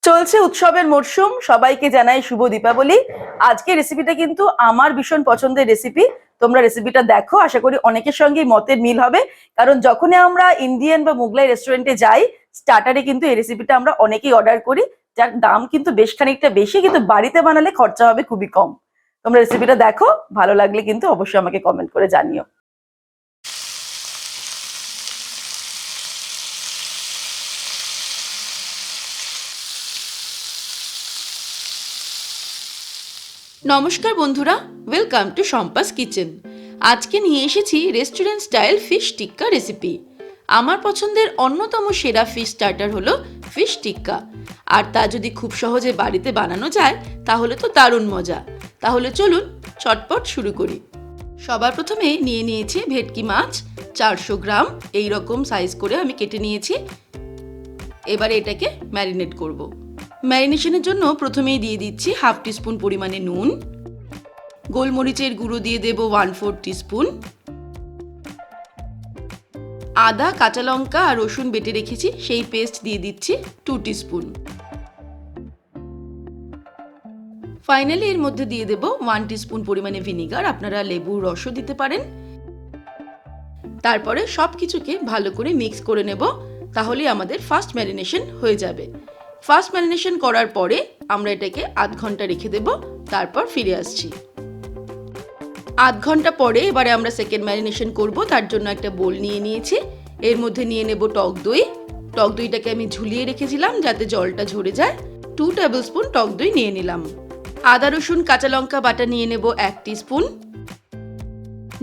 চলছে উৎসবের মরশুম, সবাইকে জানাই শুভ দীপাবলি। আজকে রেসিপিটা কিন্তু আমার ভীষণ পছন্দের রেসিপি। তোমরা রেসিপিটা দেখো, আশা করি অনেকের সঙ্গে মতের মিল হবে। কারণ যখনই আমরা ইন্ডিয়ান বা মোগলাই রেস্টুরেন্টে যাই, স্টার্টারে কিন্তু এই রেসিপিটা আমরা অনেকেই অর্ডার করি, যার দাম কিন্তু বেশ খানিকটা বেশি, কিন্তু বাড়িতে বানালে খরচা হবে খুবই কম। তোমরা রেসিপিটা দেখো, ভালো লাগলে কিন্তু অবশ্যই আমাকে কমেন্ট করে জানিও। নমস্কার বন্ধুরা, ওয়েলকাম টু শম্পাস কিচেন। আজকে নিয়ে এসেছি রেস্টুরেন্ট স্টাইল ফিশ টিক্কা রেসিপি। আমার পছন্দের অন্যতম সেরা ফিশ স্টার্টার হলো ফিশ টিক্কা, আর তা যদি খুব সহজে বাড়িতে বানানো যায় তাহলে তো দারুণ মজা। তাহলে চলুন চটপট শুরু করি। সবার প্রথমে নিয়ে নিয়েছি ভেটকি মাছ 400 গ্রাম, এই রকম সাইজ করে আমি কেটে নিয়েছি। এবারে এটাকে ম্যারিনেট করব। ম্যারিনেশনের জন্য প্রথমেই দিয়ে দিচ্ছি হাফ টিস্পুন পরিমাণে নুন, গোলমরিচের গুঁড়ো দিয়ে দেব 1/4 টিস্পুন, আদা, কাঁচা লঙ্কা আর রসুন বেটে রেখেছি সেই পেস্ট দিয়ে দিচ্ছি 2 টিস্পুন। ফাইনালি এর মধ্যে দিয়ে দেব 1 টিস্পুন পরিমাণে ভিনিগার, আপনারা লেবুর রসও দিতে পারেন। তারপরে সব কিছুকে ভালো করে মিক্স করে নেব, তাহলে আমাদের ফার্স্ট ম্যারিনেশন হয়ে যাবে। ফার্স্ট ম্যারিনেশন করার পরে আমরা এটাকে আধ ঘন্টা রেখে দেব, তারপর ফিরে আসছি। আধ ঘন্টা পরে এবারে আমরা সেকেন্ড ম্যারিনেশন করব। তার জন্য একটা বোল নিয়ে নিয়েছি, এর মধ্যে নিয়ে নেব টক দই। টক দইটাকে আমি ঝুলিয়ে রেখেছিলাম যাতে জলটা ঝরে যায়। 2 টেবিল স্পুন টক দই নিয়ে নিলাম। আদা রসুন কাঁচা লঙ্কা বাটা নিয়ে নেব 1 টিস্পুন।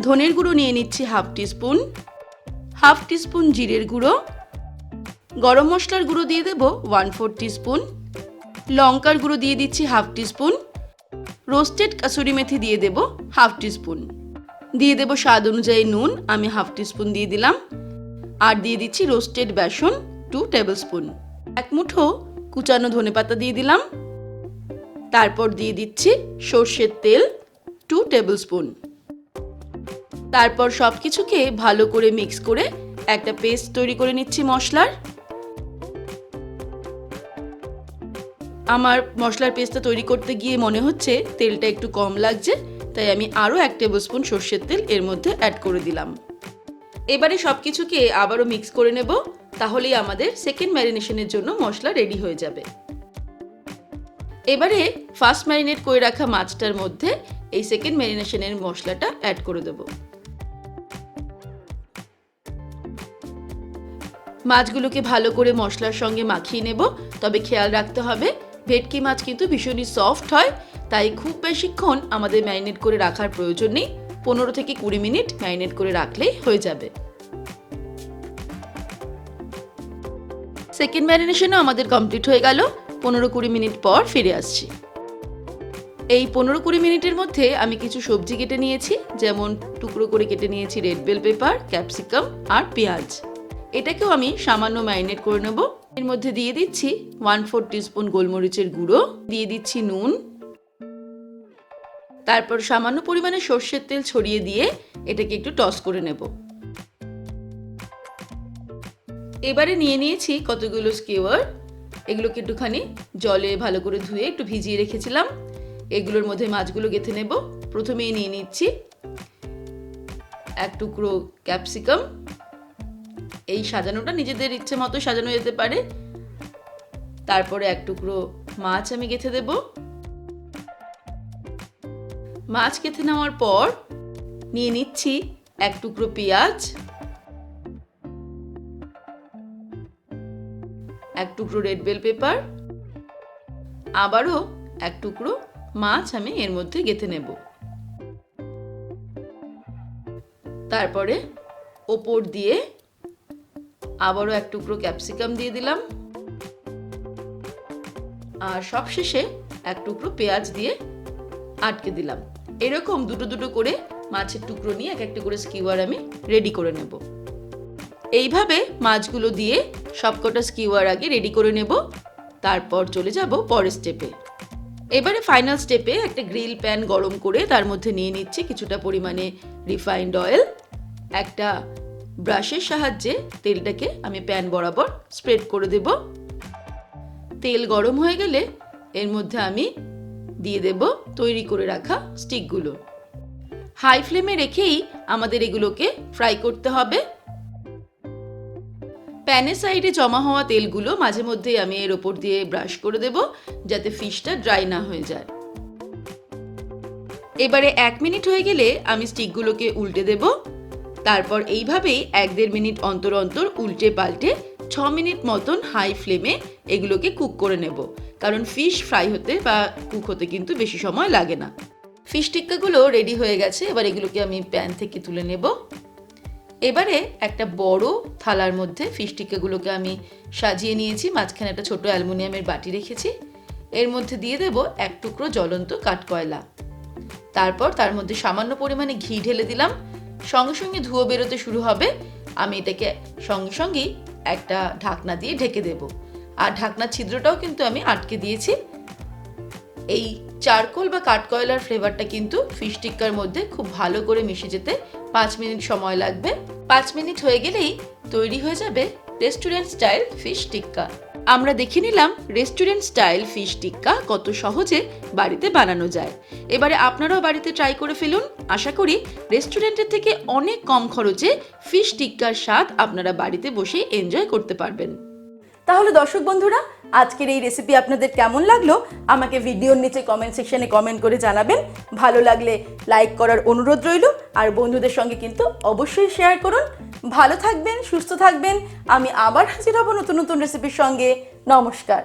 ধনের গুঁড়ো নিয়ে নিচ্ছি হাফ টিস্পুন, হাফ টিস্পুন জিরের গুঁড়ো, গরম মশলার গুঁড়ো দিয়ে দেব 1/4 টিস্পুন, লঙ্কার গুঁড়ো দিয়ে দিচ্ছি হাফ টিস্পুন, রোস্টেড কাসুরি মেথি দিয়ে দেব হাফ টিস্পুন, দিয়ে দেব স্বাদ অনুযায়ী নুন, আমি হাফ টিস্পুন দিয়ে দিলাম, আর দিয়ে দিচ্ছি রোস্টেড বেসন 2 টেবিল স্পুন, এক মুঠো কুচানো ধনেপাতা দিয়ে দিলাম। তারপর দিয়ে দিচ্ছি সর্ষের তেল 2 টেবিল স্পুন। তারপর সব কিছুকে ভালো করে মিক্স করে একটা পেস্ট তৈরি করে নিচ্ছি মশলার। আমার মশলার পেস্টটা তৈরি করতে গিয়ে মনে হচ্ছে তেলটা একটু কম লাগছে, তাই আমি আরও 1 টেবিল স্পুন সর্ষের তেল এর মধ্যে অ্যাড করে দিলাম। এবারে সব কিছুকে আবারও মিক্স করে নেব, তাহলেই আমাদের সেকেন্ড ম্যারিনেশনের জন্য মশলা রেডি হয়ে যাবে। এবারে ফার্স্ট ম্যারিনেট করে রাখা মাছটার মধ্যে এই সেকেন্ড ম্যারিনেশনের মশলাটা অ্যাড করে দেব। মাছগুলোকে ভালো করে মশলার সঙ্গে মাখিয়ে নেব, তবে খেয়াল রাখতে হবে ভেটকি মাছ কিন্তু ভীষণই সফট হয়, তাই খুব বেশিক্ষণ আমাদের ম্যারিনেট করে রাখার প্রয়োজন নেই। 15 থেকে 20 মিনিট ম্যারিনেট করে রাখলেই হয়ে যাবে। সেকেন্ড ম্যারিনেশনও আমাদের কমপ্লিট হয়ে গেল। 15-20 মিনিট পর ফিরে আসছি। এই 15-20 মিনিটের মধ্যে আমি কিছু সবজি কেটে নিয়েছি, যেমন টুকরো করে কেটে নিয়েছি রেড বেল পেপার, ক্যাপসিকাম আর পেঁয়াজ। এটাকেও আমি সামান্য ম্যারিনেট করে নেব। এর মধ্যে দিয়ে দিচ্ছি 1/4 টিস্পুন গোলমরিচের গুঁড়ো, দিয়ে দিচ্ছি নুন, তারপর সামান্য পরিমাণে সর্ষের তেল ছড়িয়ে দিয়ে এটাকে একটু টস করে নেব। এবারে নিয়ে নিয়েছি কতগুলো স্কিওয়ার, এগুলোকে একটুখানি জলে ভালো করে ধুয়ে একটু ভিজিয়ে রেখেছিলাম। এগুলোর মধ্যে মাছগুলো গেঁথে নেব। প্রথমেই নিয়ে নিচ্ছি 1 টুকরো ক্যাপসিকাম। এই সাজানোটা নিজেদের ইচ্ছে মতো সাজানো যেতে পারে। তারপরে 1 টুকরো মাছ আমি গেঁথে দেব। মাছ গেঁথে নেওয়ার পর নিয়ে নিচ্ছি 1 টুকরো পেঁয়াজ, 1 টুকরো রেড বেল পেপার, আবারও 1 টুকরো মাছ আমি এর মধ্যে গেঁথে নেব। তারপরে ওপর দিয়ে আবারও 1 টুকরো ক্যাপসিকাম দিয়ে দিলাম, আর সবশেষে 1 টুকরো পেঁয়াজ দিয়ে আটকে দিলাম। এরকম দুটো দুটো করে মাছের টুকরো নিয়ে এক একটা করে স্কিওয়ার আমি রেডি করে নেব। এইভাবে মাছগুলো দিয়ে সবকটা স্কিওয়ার আগে রেডি করে নেব, তারপর চলে যাব পরের স্টেপে। এবারে ফাইনাল স্টেপে একটা গ্রিল প্যান গরম করে তার মধ্যে নিয়ে নিচ্ছি কিছুটা পরিমাণে রিফাইন্ড অয়েল। একটা ব্রাশের সাহায্যে তেলটাকে আমি প্যান বরাবর স্প্রেড করে দেব। তেল গরম হয়ে গেলে এর মধ্যে আমি দিয়ে দেব তৈরি করে রাখা স্টিকগুলো। হাই ফ্লেমে রেখেই আমাদের এগুলোকে ফ্রাই করতে হবে। প্যানের সাইডে জমা হওয়া তেলগুলো মাঝে মধ্যে আমি এর ওপর দিয়ে ব্রাশ করে দেব, যাতে ফিশটা ড্রাই না হয়ে যায়। এবারে 1 মিনিট হয়ে গেলে আমি স্টিকগুলোকে উল্টে দেব। তারপর এইভাবেই 1-1.5 মিনিট অন্তর অন্তর উল্টে পাল্টে 6 মিনিট মতন হাই ফ্লেমে এগুলোকে কুক করে নেব, কারণ ফিশ ফ্রাই হতে বা কুক হতে কিন্তু বেশি সময় লাগে না। ফিশ টিক্কাগুলো রেডি হয়ে গেছে, এবার এগুলোকে আমি প্যান থেকে তুলে নেব। এবারে একটা বড় থালার মধ্যে ফিশ টিক্কাগুলোকে আমি সাজিয়ে নিয়েছি, মাঝখানে একটা ছোট অ্যালুমিনিয়ামের বাটি রেখেছি। এর মধ্যে দিয়ে দেব 1 টুকরো জ্বলন্ত কাঠকয়লা। তারপর তার মধ্যে সামান্য পরিমাণে ঘি ঢেলে দিলাম। সঙ্গে সঙ্গে ধুয়ো বেরোতে শুরু হবে। আমি এটাকে সঙ্গে সঙ্গেই একটা ঢাকনা দিয়ে ঢেকে দেব, আর ঢাকনার ছিদ্রটাও কিন্তু আমি আটকে দিয়েছি। এই চারকোল বা কাঠকয়লার ফ্লেভারটা কিন্তু ফিশ টিক্কার মধ্যে খুব ভালো করে মিশে যেতে 5 মিনিট সময় লাগবে। 5 মিনিট হয়ে গেলেই তৈরি হয়ে যাবে রেস্টুরেন্ট স্টাইল ফিশ টিক্কা। আমরা দেখে নিলাম রেস্টুরেন্ট স্টাইল ফিশ টিক্কা কত সহজে বাড়িতে বানানো যায়। এবারে আপনারাও বাড়িতে ট্রাই করে ফেলুন। আশা করি রেস্টুরেন্টের থেকে অনেক কম খরচে ফিশ টিক্কার স্বাদ আপনারা বাড়িতে বসে এনজয় করতে পারবেন। তাহলে দর্শক বন্ধুরা, আজকের এই রেসিপি আপনাদের কেমন লাগলো আমাকে ভিডিওর নিচে কমেন্ট সেকশনে কমেন্ট করে জানাবেন। ভালো লাগলে লাইক করার অনুরোধ রইল, আর বন্ধুদের সঙ্গে কিন্তু অবশ্যই শেয়ার করুন। ভালো থাকবেন, সুস্থ থাকবেন। আমি আবার হাজির হব নতুন নতুন রেসিপির সঙ্গে। নমস্কার।